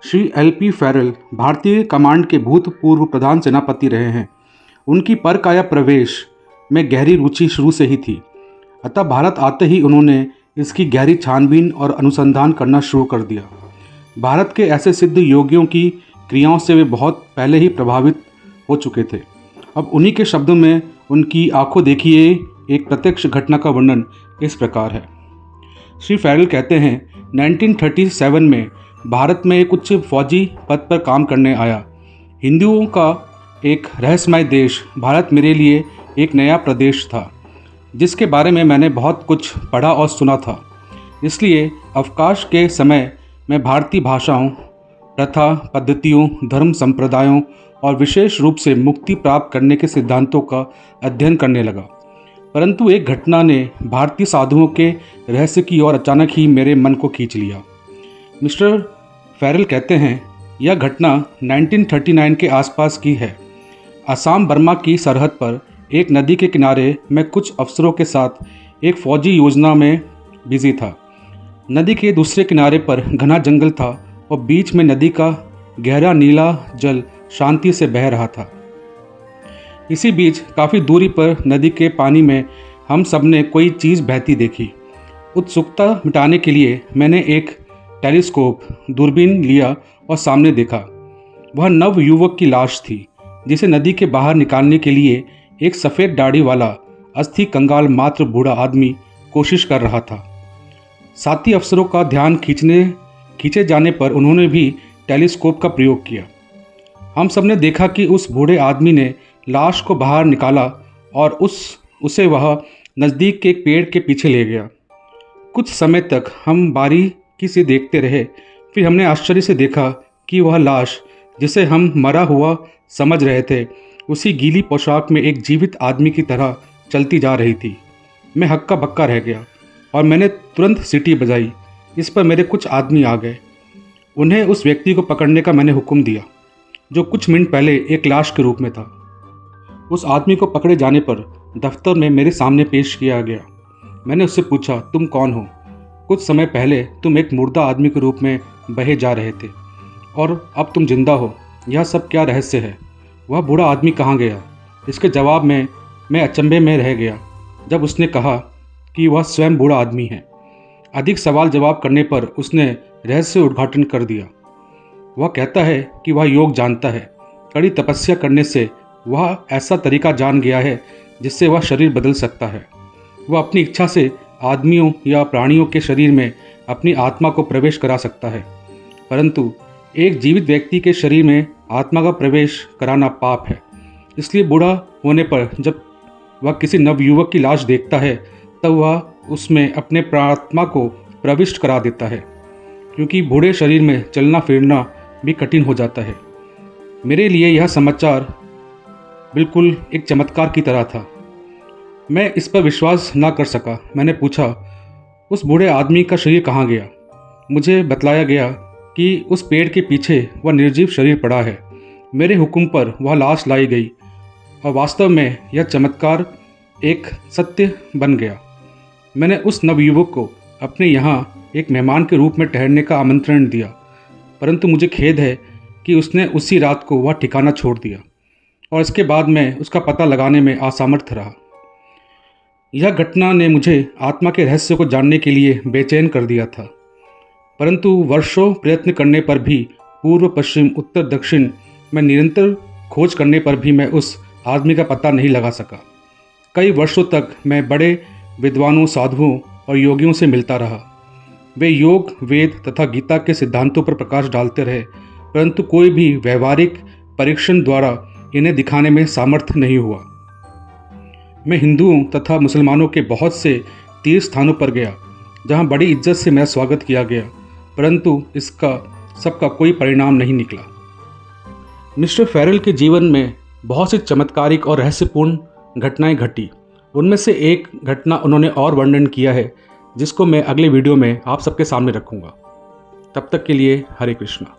Shri LP Feral भारतीय command के भूतपूर्व प्रधान सेनापति रहे हैं। उनकी परकाया प्रवेश में गहरी रुचि शुरू से ही थी, अतः भारत आते ही उन्होंने इसकी गहरी छानबीन और अनुसंधान करना शुरू कर दिया। भारत के ऐसे सिद्ध योगियों की क्रियाओं से वे बहुत पहले ही प्रभावित हो चुके थे। अब उन्हीं के शब्दों में उनकी आंखों देखिए एक प्रत्यक्ष घटना का वर्णन इस प्रकार है। श्री फेरल कहते हैं, 1937 में भारत में एक उच्च फौजी पद पर काम करने आया। हिंदुओं का एक रहस्यमय देश भारत मेरे लिए एक नया प्रदेश था, जिसके बारे में मैंने बहुत कुछ पढ़ा और सुना था। इसलिए अवकाश के समय मैं भारतीय भाषाओं, प्रथा, पद्धतियों, धर्म संप्रदायों और विशेष रूप से मुक्ति प्राप्त करने के सिद्धांतों का अध्ययन करने लगा। परंतु एक घटना ने भारतीय साधुओं के रहस्य की ओर अचानक ही मेरे मन को खींच लिया। मिस्टर फेरल कहते हैं, यह घटना 1939 के आसपास की है। असम बर्मा की सरहद पर एक नदी के किनारे मैं कुछ अफसरों के साथ एक फौजी योजना में बिजी था। नदी के दूसरे किनारे पर घना जंगल था और बीच में नदी का गहरा नीला जल शांति से बह रहा था। इसी बीच काफ़ी दूरी पर नदी के पानी में हम सब ने कोई चीज़ बहती देखी। उत्सुकता मिटाने के लिए मैंने एक टेलीस्कोप दूरबीन लिया और सामने देखा। वह नव युवक की लाश थी, जिसे नदी के बाहर निकालने के लिए एक सफ़ेद दाढ़ी वाला अस्थि कंगाल मात्र बूढ़ा आदमी कोशिश कर रहा था। साथी अफसरों का ध्यान खींचे जाने पर उन्होंने भी टेलीस्कोप का प्रयोग किया। हम सब ने देखा कि उस बूढ़े आदमी ने लाश को बाहर निकाला और उसे वह नज़दीक के एक पेड़ के पीछे ले गया। कुछ समय तक हम बारीकी से देखते रहे। फिर हमने आश्चर्य से देखा कि वह लाश, जिसे हम मरा हुआ समझ रहे थे, उसी गीली पोशाक में एक जीवित आदमी की तरह चलती जा रही थी। मैं हक्का बक्का रह गया और मैंने तुरंत सीटी बजाई। इस पर मेरे कुछ आदमी आ गए। उन्हें उस व्यक्ति को पकड़ने का मैंने हुक्म दिया, जो कुछ मिनट पहले एक लाश के रूप में था। उस आदमी को पकड़े जाने पर दफ्तर में मेरे सामने पेश किया गया। मैंने उससे पूछा, तुम कौन हो? कुछ समय पहले तुम एक मुर्दा आदमी के रूप में बहे जा रहे थे और अब तुम जिंदा हो। यह सब क्या रहस्य है? वह बूढ़ा आदमी कहाँ गया? इसके जवाब में मैं अचंभे में रह गया जब उसने कहा कि वह स्वयं बूढ़ा आदमी है। अधिक सवाल जवाब करने पर उसने रहस्य उद्घाटन कर दिया। वह कहता है कि वह योग जानता है। कड़ी तपस्या करने से वह ऐसा तरीका जान गया है जिससे वह शरीर बदल सकता है। वह अपनी इच्छा से आदमियों या प्राणियों के शरीर में अपनी आत्मा को प्रवेश करा सकता है, परंतु एक जीवित व्यक्ति के शरीर में आत्मा का प्रवेश कराना पाप है। इसलिए बूढ़ा होने पर जब वह किसी नवयुवक की लाश देखता है, तब वह उसमें अपने प्राणात्मा को प्रविष्ट करा देता है, क्योंकि बूढ़े शरीर में चलना फिरना भी कठिन हो जाता है। मेरे लिए यह समाचार बिल्कुल एक चमत्कार की तरह था। मैं इस पर विश्वास ना कर सका। मैंने पूछा, उस बूढ़े आदमी का शरीर कहाँ गया? मुझे बतलाया गया कि उस पेड़ के पीछे वह निर्जीव शरीर पड़ा है। मेरे हुक्म पर वह लाश लाई गई और वास्तव में यह चमत्कार एक सत्य बन गया। मैंने उस नवयुवक को अपने यहाँ एक मेहमान के रूप में ठहरने का आमंत्रण दिया, परंतु मुझे खेद है कि उसने उसी रात को वह ठिकाना छोड़ दिया और इसके बाद मैं उसका पता लगाने में असमर्थ रहा। यह घटना ने मुझे आत्मा के रहस्य को जानने के लिए बेचैन कर दिया था, परंतु वर्षों प्रयत्न करने पर भी, पूर्व पश्चिम उत्तर दक्षिण में निरंतर खोज करने पर भी मैं उस आदमी का पता नहीं लगा सका। कई वर्षों तक मैं बड़े विद्वानों, साधुओं और योगियों से मिलता रहा। वे योग, वेद तथा गीता के सिद्धांतों पर प्रकाश डालते रहे, परंतु कोई भी व्यवहारिक परीक्षण द्वारा इन्हें दिखाने में सामर्थ्य नहीं हुआ। मैं हिंदुओं तथा मुसलमानों के बहुत से तीर्थ स्थानों पर गया, जहां बड़ी इज्जत से मेरा स्वागत किया गया, परंतु इसका सबका कोई परिणाम नहीं निकला। मिस्टर फेरल के जीवन में बहुत सी चमत्कारिक और रहस्यपूर्ण घटनाएं घटी। उनमें से एक घटना उन्होंने और वर्णन किया है, जिसको मैं अगले वीडियो में आप सबके सामने रखूंगा। तब तक के लिए हरे कृष्णा।